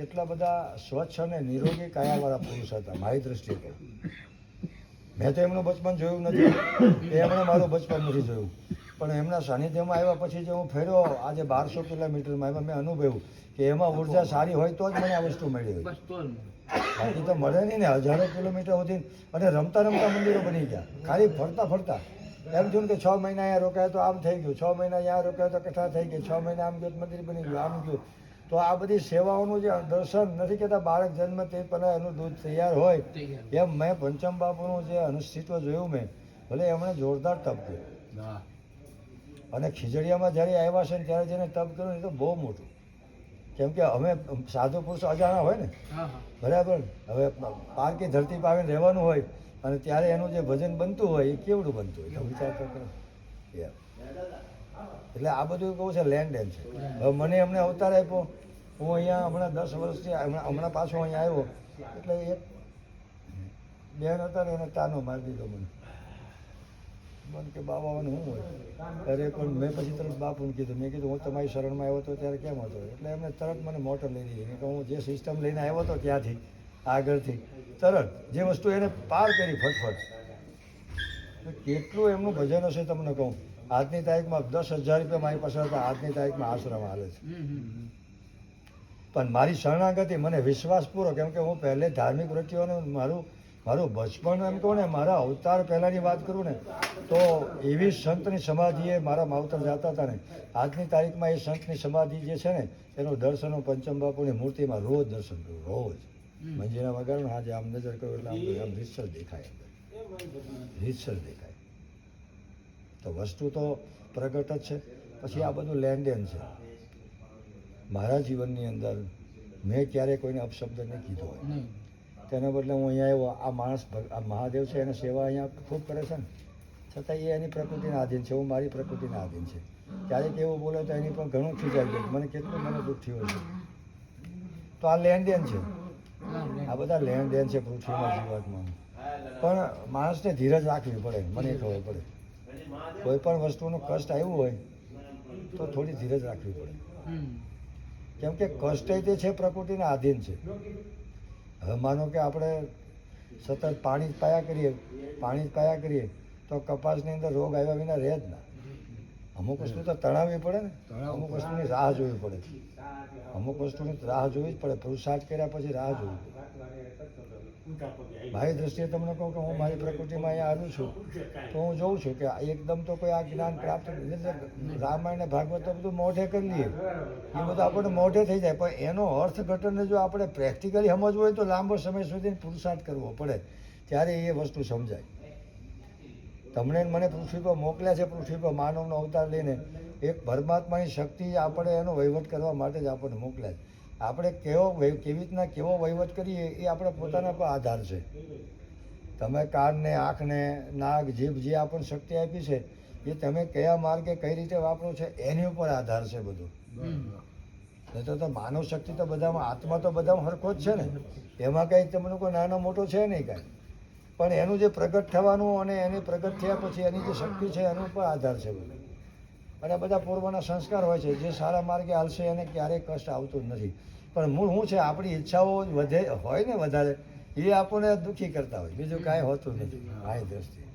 એટલા બધા સ્વચ્છ અને નિરોગી કાયાવાળા પુરુષ હતા મારી દ્રષ્ટિએ કહું. મેં તો એમનું બચપન જોયું નથી, એમણે મારું બચપન નથી જોયું, પણ એમના સાનિધ્યમાં આવ્યા પછી જે હું ફેર્યો આજે 1200 કિલોમીટરમાં, એમાં મેં અનુભવ્યું કે એમાં ઉર્જા સારી હોય તો જ મને આ વસ્તુ મળી હોય, બાકી તો મળે નહીં ને. હજારો કિલોમીટર સુધી અને રમતા રમતા મંદિરો બની ગયા, ખાલી ફરતા ફરતા. એમ થયું કે 6 મહિના અહીંયા રોકાયા તો આમ થઈ ગયું, 6 મહિના અહીંયા રોકાયા તો કથા થઈ ગઈ, 6 મહિના આમ ગયું મંદિર બની ગયું, આમ ગયું. તો આ બધી સેવાઓનું જે દર્શન નથી કહેતા, બાળક જન્મ તે પહેલાં એનું દૂધ તૈયાર હોય એમ મેં પંચમ બાપુનું જે અનુષ્ઠિત્વ જોયું મેં, ભલે એમણે જોરદાર તપ કર્યું. અને ખીજડીયામાં જ્યારે આવ્યા છે ને ત્યારે જેને તપ કર્યું એ તો બહુ મોટું, કેમ કે અમે સાધુ પુરુષો અજાણા હોય ને, બરાબર. હવે પારકી ધરતી પર આવીને રહેવાનું હોય અને ત્યારે એનું જે ભજન બનતું હોય એ કેવડું બનતું હોય વિચાર તો કરો. એટલે આ બધું કહું છે લેન્ડ એન્ડ છે. હવે મને એમને અવતાર આપ્યો, હું અહીંયા હમણાં 10 વર્ષથી હમણાં પાછો અહીંયા આવ્યો, એટલે એક બેન હતા ને એને તાનો મારી દીધો મને કે બાબાઓને શું હોય. અરે પણ મેં પછી તરત બાપુને કીધું, મેં કીધું હું તમારી શરણમાં આવ્યો હતો ત્યારે કેમ હતો, એટલે એમને તરત મને મોટર લઈ દીધી કે હું જે સિસ્ટમ લઈને આવ્યો હતો ત્યાંથી આગળથી તરત જે વસ્તુ એને પાર કરી ફટફટ. કેટલું એમનું ભજન હશે તમને કહું. આજની તારીખમાં 10,000 રૂપિયા મારી પાસે હતા, આજની તારીખમાં આશ્રમ હાલે છે. પણ મારી શરણાગતિ મને વિશ્વાસ પૂરો, કેમ કે હું પહેલે ધાર્મિક વૃત્તિઓનું મારું બચપન એમ કહું ને, મારા અવતાર પહેલાંની વાત કરું ને તો એવી સંતની સમાધિએ મારા માવતર જતા હતા ને, આજની તારીખમાં એ સંતની સમાધિ જે છે ને એનું દર્શન હું પંચમ બાપુની મૂર્તિમાં રોજ દર્શન કરું, રોજ. મંજીરા વગાડું ને આજે આમ નજર કરું એટલે આમ રીતસર દેખાય, રીતસર દેખાય. તો વસ્તુ તો પ્રગટ જ છે. પછી આ બધું લેન્ડ એન્ડ છે. મારા જીવનની અંદર મેં ક્યારેય કોઈને અપશબ્દ નહીં કીધો હોય, તેના બદલે હું અહીંયા આવ્યો. આ માણસ આ મહાદેવ છે એને સેવા અહીંયા ખૂબ કરે છે ને, છતાં એ એની પ્રકૃતિના આધીન છે, હું મારી પ્રકૃતિના આધીન છે. ક્યારેક એવું બોલે તો એની પણ ઘણું ખીજાઈ જાય, મને કેટલું મને દુઃખ થયું છે. તો આ લેન્ડ એન્ડ છે, આ બધા લેન્ડ એન્ડ છે પૃથ્વીમાં જીવાતમાં. પણ માણસને ધીરજ રાખવી પડે, મને ખબર પડે. કોઈ પણ વસ્તુનું કષ્ટ આવ્યું હોય તો થોડી ધીરજ રાખવી પડે, કેમ કે કષ્ટ તે છે પ્રકૃતિના આધીન છે. હવે માનો કે આપણે સતત પાણી જ પાયા કરીએ તો કપાસની અંદર રોગ આવ્યા વિના રહે જ ના. અમુક વસ્તુ તો તણાવવી પડે ને, અમુક વસ્તુની રાહ જોવી પડે, અમુક વસ્તુની રાહ જોવી જ પડે. પુરુષાર્થ કર્યા પછી રાહ જોવી પડે. મારી દ્રષ્ટિએ તમને કહું કે હું મારી પ્રકૃતિમાં અહીંયા આવ્યું છું તો હું જોઉં છું કે એકદમ તો કોઈ આ જ્ઞાન પ્રાપ્ત રામાયણ ભાગવત તો બધું મોઢે કરી લઈએ, એ બધું આપણને મોઢે થઈ જાય, પણ એનો અર્થઘટનને જો આપણે પ્રેક્ટિકલી સમજવું હોય તો લાંબો સમય સુધી પુરુષાર્થ કરવો પડે, ત્યારે એ વસ્તુ સમજાય. તમને મને પૃથ્વી પર મોકલ્યા છે, પૃથ્વી પર માનવનો અવતાર લઈને એક પરમાત્માની શક્તિ આપણે એનો વહીવટ કરવા માટે જ આપણને મોકલ્યા છે. આપણે કેવી રીતના કેવો વહીવટ કરીએ એ આપણા પોતાના પર આધાર છે. તમે કાનને, આંખને, નાક, જીભ જે આપણને શક્તિ આપી છે એ તમે કયા માર્ગે કઈ રીતે વાપરો છો એની ઉપર આધાર છે બધું. નહીં તો માનવ શક્તિ તો બધામાં, આત્મા તો બધામાં હરખો જ છે ને, એમાં કંઈ તમને કોઈ નાનો મોટો છે નહીં કાંઈ. પણ એનું જે પ્રગટ થવાનું અને એની પ્રગટ થયા પછી એની જે શક્તિ છે એનું ઉપર આધાર છે બધું. અને બધા પૂર્વના સંસ્કાર હોય છે, જે સારા માર્ગે હાલશે એને ક્યારેય કષ્ટ આવતું જ નથી. પણ મૂળ શું છે, આપણી ઈચ્છાઓ વધે હોય ને વધારે, એ આપણને દુઃખી કરતા હોય, બીજું કાંઈ હોતું નથી. મારી દ્રષ્ટિએ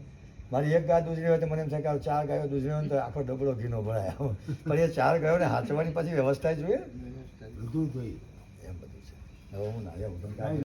મારી એક ગાય દૂધરી હોય તો મને એમ થાય કે 4 ગાયો દૂધરી હોય તો આખો ડબલો ઘીનો ભરાય, પણ એ 4 ગાયોને હાચવાની પછી વ્યવસ્થા જોઈએ, એમ બધું છે. હવે હું ના